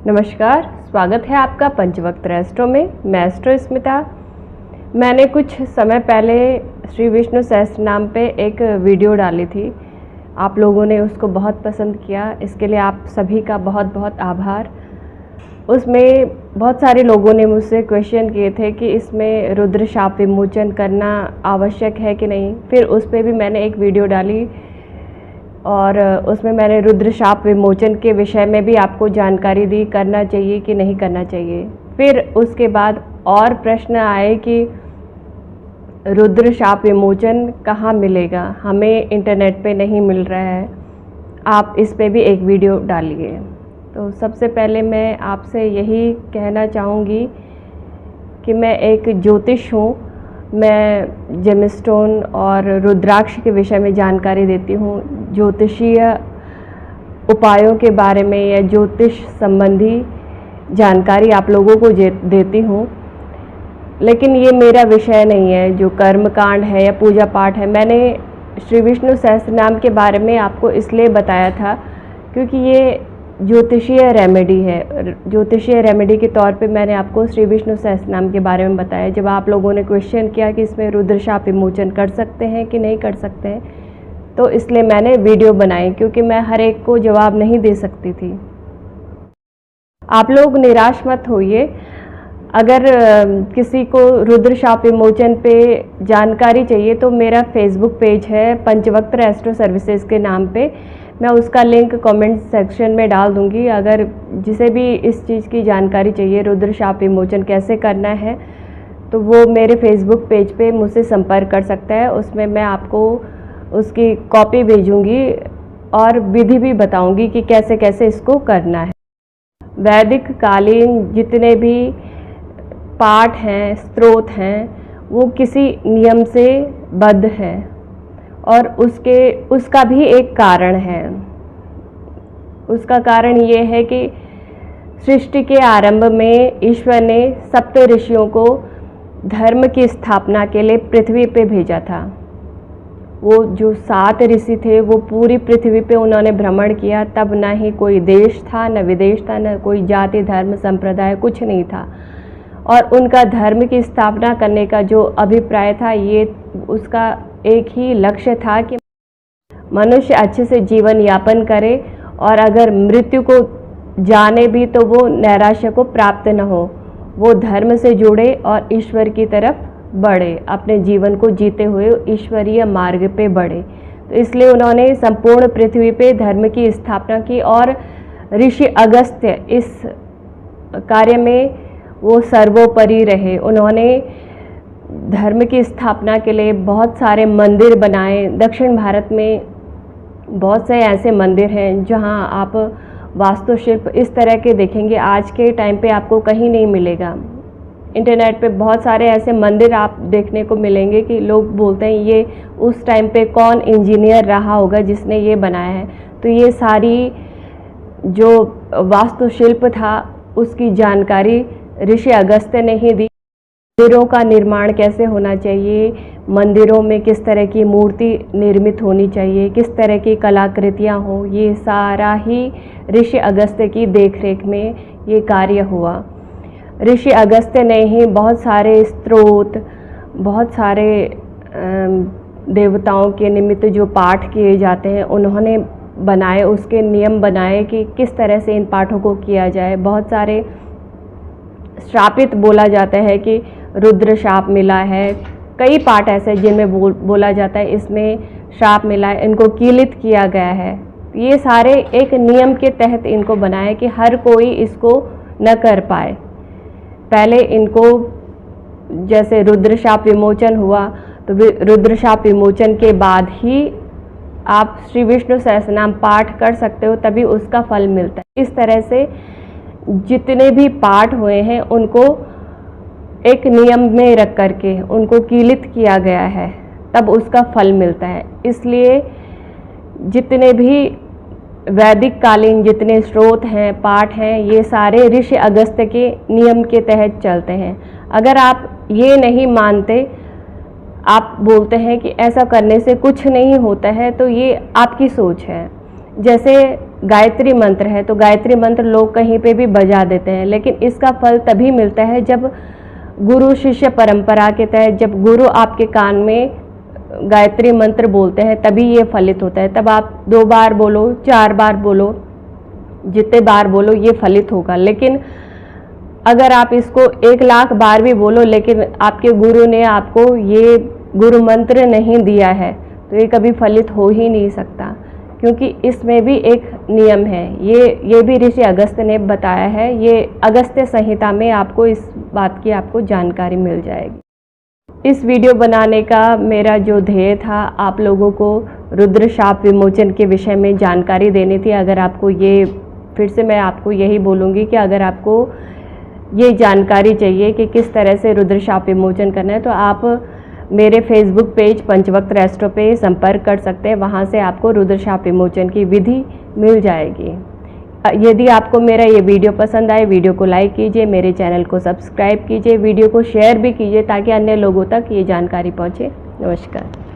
नमस्कार, स्वागत है आपका पंचवक्त एस्ट्रो में। मैं एस्ट्रो स्मिता। मैंने कुछ समय पहले श्री विष्णु सहस्त्र नाम पे एक वीडियो डाली थी। आप लोगों ने उसको बहुत पसंद किया, इसके लिए आप सभी का बहुत बहुत आभार। उसमें बहुत सारे लोगों ने मुझसे क्वेश्चन किए थे कि इसमें रुद्र शाप विमोचन करना आवश्यक है कि नहीं। फिर उस पर भी मैंने एक वीडियो डाली और उसमें मैंने रुद्र शाप विमोचन के विषय में भी आपको जानकारी दी, करना चाहिए कि नहीं करना चाहिए। फिर उसके बाद और प्रश्न आए कि रुद्र शाप विमोचन कहाँ मिलेगा, हमें इंटरनेट पे नहीं मिल रहा है, आप इस पे भी एक वीडियो डालिए। तो सबसे पहले मैं आपसे यही कहना चाहूँगी कि मैं एक ज्योतिष हूँ। मैं जेमस्टोन और रुद्राक्ष के विषय में जानकारी देती हूँ। ज्योतिषीय उपायों के बारे में या ज्योतिष संबंधी जानकारी आप लोगों को देती हूँ, लेकिन ये मेरा विषय नहीं है। जो कर्मकांड है या पूजा पाठ है, मैंने श्री विष्णु सहस्त्र नाम के बारे में आपको इसलिए बताया था क्योंकि ये ज्योतिषीय रेमेडी है। ज्योतिषीय रेमेडी के तौर पे मैंने आपको श्री विष्णु सहस्त्र नाम के बारे में बताया। जब आप लोगों ने क्वेश्चन किया कि इसमें रुद्र शाप विमोचन कर सकते हैं कि नहीं कर सकते हैं, तो इसलिए मैंने वीडियो बनाई, क्योंकि मैं हर एक को जवाब नहीं दे सकती थी। आप लोग निराश मत होइए। अगर किसी को रुद्र शाप विमोचन पे जानकारी चाहिए तो मेरा फेसबुक पेज है पंचवक्त एस्ट्रो सर्विसेज के नाम पे। मैं उसका लिंक कमेंट सेक्शन में डाल दूंगी। अगर जिसे भी इस चीज़ की जानकारी चाहिए, रुद्र शाप विमोचन कैसे करना है, तो वो मेरे फेसबुक पेज पे मुझसे संपर्क कर सकता है। उसमें मैं आपको उसकी कॉपी भेजूंगी और विधि भी बताऊंगी कि कैसे कैसे इसको करना है। वैदिक कालीन जितने भी पाठ हैं, स्त्रोत हैं, वो किसी नियम से बद्ध हैं और उसका भी एक कारण है। उसका कारण ये है कि सृष्टि के आरंभ में ईश्वर ने सप्त ऋषियों को धर्म की स्थापना के लिए पृथ्वी पे भेजा था। वो जो 7 ऋषि थे वो पूरी पृथ्वी पे उन्होंने भ्रमण किया। तब ना ही कोई देश था, न विदेश था, न कोई जाति धर्म संप्रदाय, कुछ नहीं था। और उनका धर्म की स्थापना करने का जो अभिप्राय था, ये उसका एक ही लक्ष्य था कि मनुष्य अच्छे से जीवन यापन करे और अगर मृत्यु को जाने भी तो वो नैराश्य को प्राप्त न हो, वो धर्म से जुड़े और ईश्वर की तरफ बढ़े, अपने जीवन को जीते हुए ईश्वरीय मार्ग पे बढ़े। तो इसलिए उन्होंने संपूर्ण पृथ्वी पे धर्म की स्थापना की और ऋषि अगस्त्य इस कार्य में वो सर्वोपरि रहे। उन्होंने धर्म की स्थापना के लिए बहुत सारे मंदिर बनाए। दक्षिण भारत में बहुत से ऐसे मंदिर हैं जहां आप वास्तुशिल्प इस तरह के देखेंगे, आज के टाइम पे आपको कहीं नहीं मिलेगा। इंटरनेट पे बहुत सारे ऐसे मंदिर आप देखने को मिलेंगे कि लोग बोलते हैं ये उस टाइम पे कौन इंजीनियर रहा होगा जिसने ये बनाया है। तो ये सारी जो वास्तुशिल्प था उसकी जानकारी ऋषि अगस्त्य ने ही दी। मंदिरों का निर्माण कैसे होना चाहिए, मंदिरों में किस तरह की मूर्ति निर्मित होनी चाहिए, किस तरह की कलाकृतियाँ हो, ये सारा ही ऋषि अगस्त्य की देखरेख में ये कार्य हुआ। ऋषि अगस्त्य ने ही बहुत सारे स्त्रोत, बहुत सारे देवताओं के निमित्त जो पाठ किए जाते हैं उन्होंने बनाए, उसके नियम बनाए कि किस तरह से इन पाठों को किया जाए। बहुत सारे श्रापित बोला जाता है कि रुद्र शाप मिला है। कई पाठ ऐसे जिनमें बोला जाता है इसमें श्राप मिला है, इनको कीलित किया गया है। ये सारे एक नियम के तहत इनको बनाया कि हर कोई इसको न कर पाए। पहले इनको जैसे रुद्र शाप विमोचन हुआ तो रुद्र शाप विमोचन के बाद ही आप श्री विष्णु सहस्त्रनाम पाठ कर सकते हो, तभी उसका फल मिलता है। इस तरह से जितने भी पाठ हुए हैं उनको एक नियम में रख करके उनको कीलित किया गया है, तब उसका फल मिलता है। इसलिए जितने भी वैदिक कालीन जितने स्रोत हैं, पाठ हैं, ये सारे ऋषि अगस्त्य के नियम के तहत चलते हैं। अगर आप ये नहीं मानते, आप बोलते हैं कि ऐसा करने से कुछ नहीं होता है, तो ये आपकी सोच है। जैसे गायत्री मंत्र है, तो गायत्री मंत्र लोग कहीं पे भी बजा देते हैं, लेकिन इसका फल तभी मिलता है जब गुरु शिष्य परंपरा के तहत जब गुरु आपके कान में गायत्री मंत्र बोलते हैं तभी ये फलित होता है। तब आप 2 बार बोलो, 4 बार बोलो, जितने बार बोलो ये फलित होगा। लेकिन अगर आप इसको 1 लाख बार भी बोलो लेकिन आपके गुरु ने आपको ये गुरु मंत्र नहीं दिया है तो ये कभी फलित हो ही नहीं सकता, क्योंकि इसमें भी एक नियम है। ये भी ऋषि अगस्त्य ने बताया है। ये अगस्त्य संहिता में आपको इस बात की आपको जानकारी मिल जाएगी। इस वीडियो बनाने का मेरा जो ध्येय था, आप लोगों को रुद्र शाप विमोचन के विषय में जानकारी देनी थी। अगर आपको ये, फिर से मैं आपको यही बोलूँगी कि अगर आपको ये जानकारी चाहिए कि किस तरह से रुद्र शाप विमोचन करना है तो आप मेरे फेसबुक पेज पंचवक्त रेस्ट्रो पे संपर्क कर सकते हैं। वहाँ से आपको रुद्र शाप विमोचन की विधि मिल जाएगी। यदि आपको मेरा ये वीडियो पसंद आए, वीडियो को लाइक कीजिए, मेरे चैनल को सब्सक्राइब कीजिए, वीडियो को शेयर भी कीजिए ताकि अन्य लोगों तक ये जानकारी पहुँचे। नमस्कार।